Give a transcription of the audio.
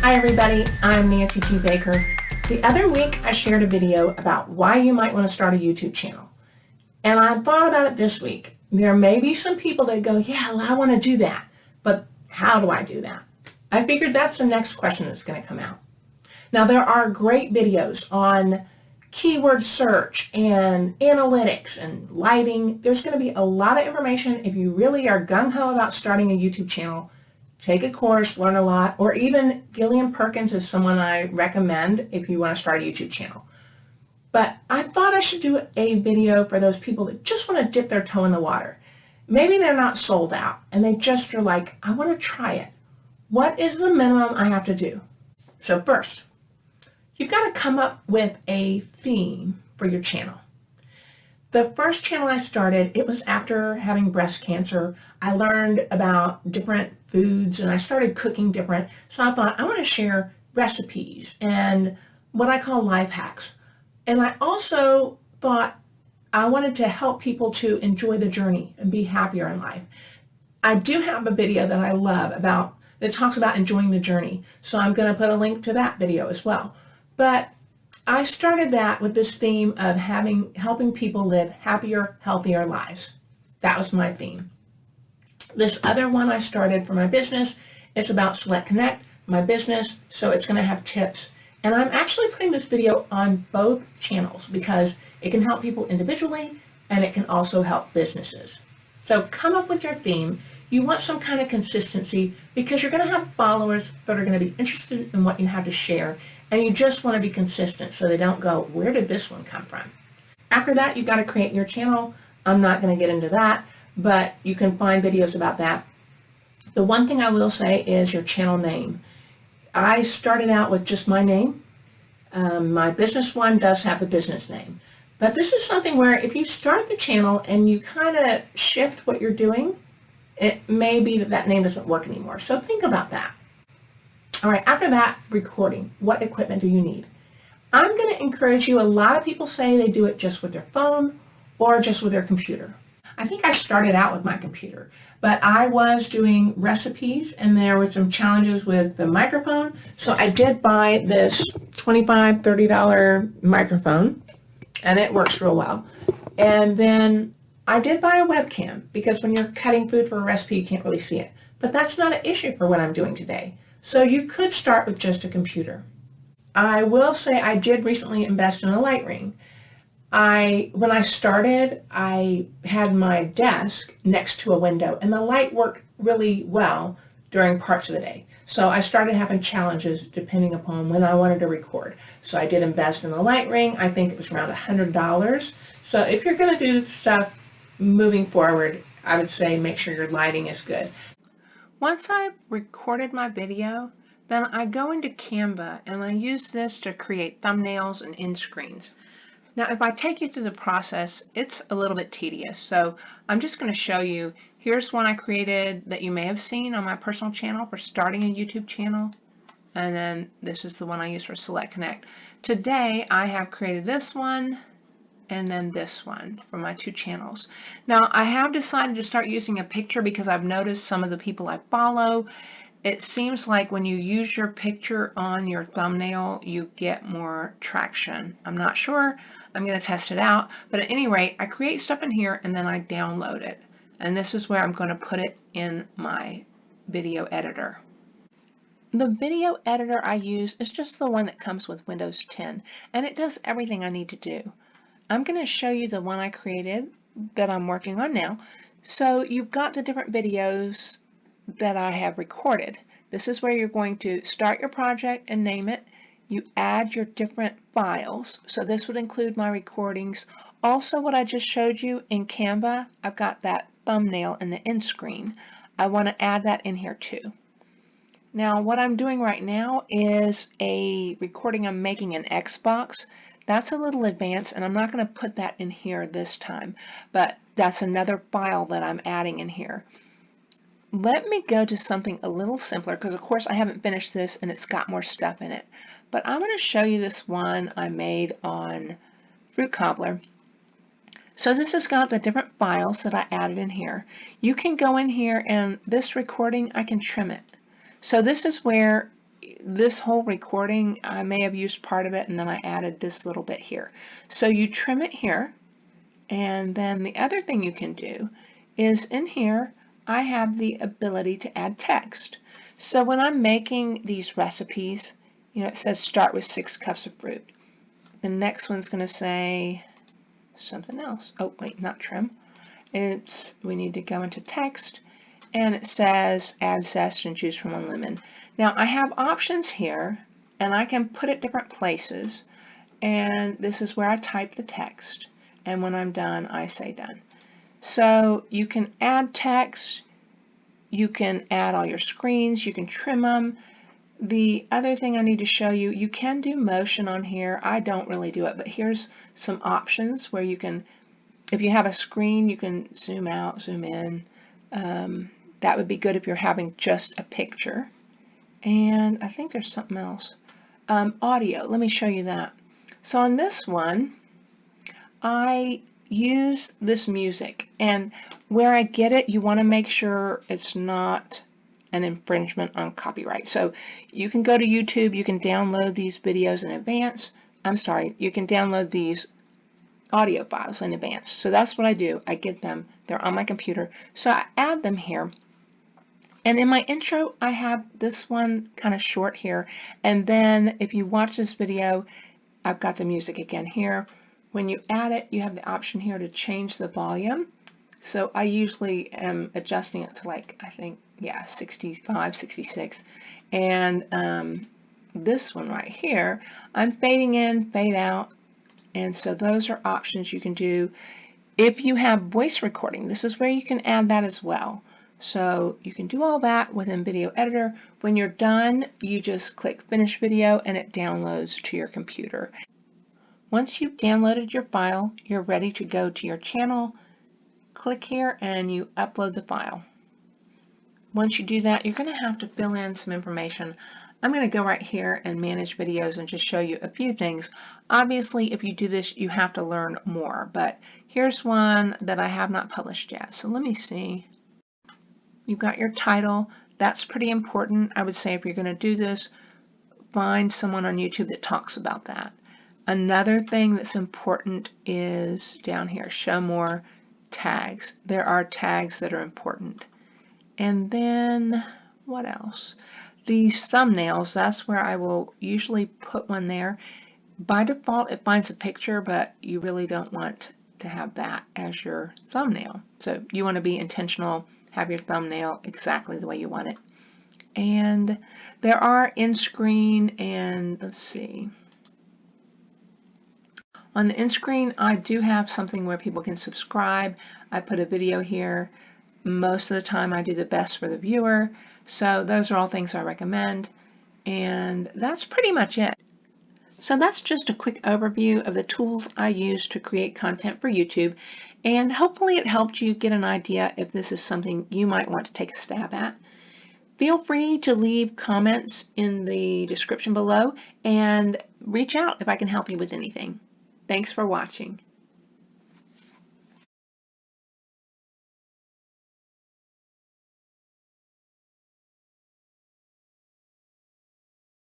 Hi everybody, I'm Nancy T. Baker. The other week I shared a video about why you might want to start a YouTube channel. And I thought about it this week. There may be some people that go, yeah, well, I want to do that, but how do I do that? I figured that's the next question that's going to come out. Now there are great videos on keyword search and analytics and lighting. There's going to be a lot of information if you really are gung-ho about starting a YouTube channel. Take a course, learn a lot, or even Gillian Perkins is someone I recommend if you want to start a YouTube channel. But I thought I should do a video for those people that just want to dip their toe in the water. Maybe they're not sold out and they just are like, I want to try it. What is the minimum I have to do? So first, you've got to come up with a theme for your channel. The first channel I started, it was after having breast cancer. I learned about different foods and I started cooking different. So I thought I want to share recipes and what I call life hacks. And I also thought I wanted to help people to enjoy the journey and be happier in life. I do have a video that I love that talks about enjoying the journey. So I'm going to put a link to that video as well. But I started that with this theme of helping people live happier, healthier lives. That was my theme. This other one I started for my business is about Select Connect, my business, so it's going to have tips. And I'm actually putting this video on both channels because it can help people individually and it can also help businesses. So come up with your theme. You want some kind of consistency because you're going to have followers that are going to be interested in what you have to share. And you just want to be consistent so they don't go, where did this one come from? After that, you've got to create your channel. I'm not going to get into that, but you can find videos about that. The one thing I will say is your channel name. I started out with just my name. My business one does have a business name. But this is something where if you start the channel and you kind of shift what you're doing, it may be that name doesn't work anymore. So think about that. All right, after that, recording. What equipment do you need? I'm going to encourage you. A lot of people say they do it just with their phone or just with their computer. I think I started out with my computer, but I was doing recipes and there were some challenges with the microphone. So I did buy this $25, $30 microphone and it works real well. And then I did buy a webcam because when you're cutting food for a recipe, you can't really see it. But that's not an issue for what I'm doing today. So you could start with just a computer. I will say I did recently invest in a light ring. When I started, I had my desk next to a window and the light worked really well during parts of the day. So I started having challenges depending upon when I wanted to record. So I did invest in a light ring. I think it was around $100. So if you're going to do stuff moving forward, I would say make sure your lighting is good. Once I've recorded my video, then I go into Canva and I use this to create thumbnails and end screens. Now, if I take you through the process, it's a little bit tedious. So I'm just going to show you. Here's one I created that you may have seen on my personal channel for starting a YouTube channel. And then this is the one I use for Select Connect. Today, I have created this one and then this one for my two channels. Now I have decided to start using a picture because I've noticed some of the people I follow, it seems like when you use your picture on your thumbnail, you get more traction. I'm not sure. I'm going to test it out. But at any rate, I create stuff in here and then I download it. And this is where I'm going to put it in my video editor. The video editor I use is just the one that comes with Windows 10, and it does everything I need to do. I'm going to show you the one I created that I'm working on now. So you've got the different videos that I have recorded. This is where you're going to start your project and name it. You add your different files. So this would include my recordings. Also what I just showed you in Canva, I've got that thumbnail and the end screen. I want to add that in here too. Now what I'm doing right now is a recording I'm making in Xbox. That's a little advanced and I'm not going to put that in here this time, but that's another file that I'm adding in here. Let me go to something a little simpler because of course I haven't finished this and it's got more stuff in it. But I'm going to show you this one I made on Fruit Cobbler. So this has got the different files that I added in here. You can go in here and this recording, I can trim it. So this is where this whole recording, I may have used part of it and then I added this little bit here. So you trim it here, and then the other thing you can do is in here I have the ability to add text. So when I'm making these recipes, you know, it says start with 6 cups of fruit. The next one's going to say something else. Oh wait, not trim. We need to go into text, and it says add zest and juice from one lemon. Now I have options here, and I can put it different places, and this is where I type the text, and when I'm done I say done. So you can add text, you can add all your screens, you can trim them. The other thing I need to show you, you can do motion on here. I don't really do it, but here's some options where you can, if you have a screen, you can zoom out, zoom in. That would be good if you're having just a picture. And I think there's something else. Audio, let me show you that. So on this one, I use this music, and where I get it, you want to make sure it's not an infringement on copyright. So you can go to YouTube, you can download these videos in advance. I'm sorry, you can download these audio files in advance. So that's what I do. I get them, they're on my computer. So I add them here. And in my intro, I have this one kind of short here. And then if you watch this video, I've got the music again here. When you add it, you have the option here to change the volume. So I usually am adjusting it to, like, I think, yeah, 65, 66. And this one right here, I'm fading in, fade out. And so those are options you can do. If you have voice recording, this is where you can add that as well. So you can do all that within Video Editor. When you're done, you just click Finish Video and it downloads to your computer. Once you've downloaded your file, you're ready to go to your channel. Click here and you upload the file. Once you do that, you're going to have to fill in some information. I'm going to go right here and manage videos and just show you a few things. Obviously, if you do this, you have to learn more, but here's one that I have not published yet. So let me see. You've got your title. That's pretty important. I would say if you're going to do this, find someone on YouTube that talks about that. Another thing that's important is down here, show more tags. There are tags that are important. And then what else? These thumbnails, that's where I will usually put one there. By default, it finds a picture, but you really don't want to have that as your thumbnail. So you want to be intentional, have your thumbnail exactly the way you want it. And there are end screen, and let's see. On the end screen, I do have something where people can subscribe. I put a video here. Most of the time I do the best for the viewer. So those are all things I recommend. And that's pretty much it. So that's just a quick overview of the tools I use to create content for YouTube. And hopefully it helped you get an idea if this is something you might want to take a stab at. Feel free to leave comments in the description below and reach out if I can help you with anything. Thanks for watching.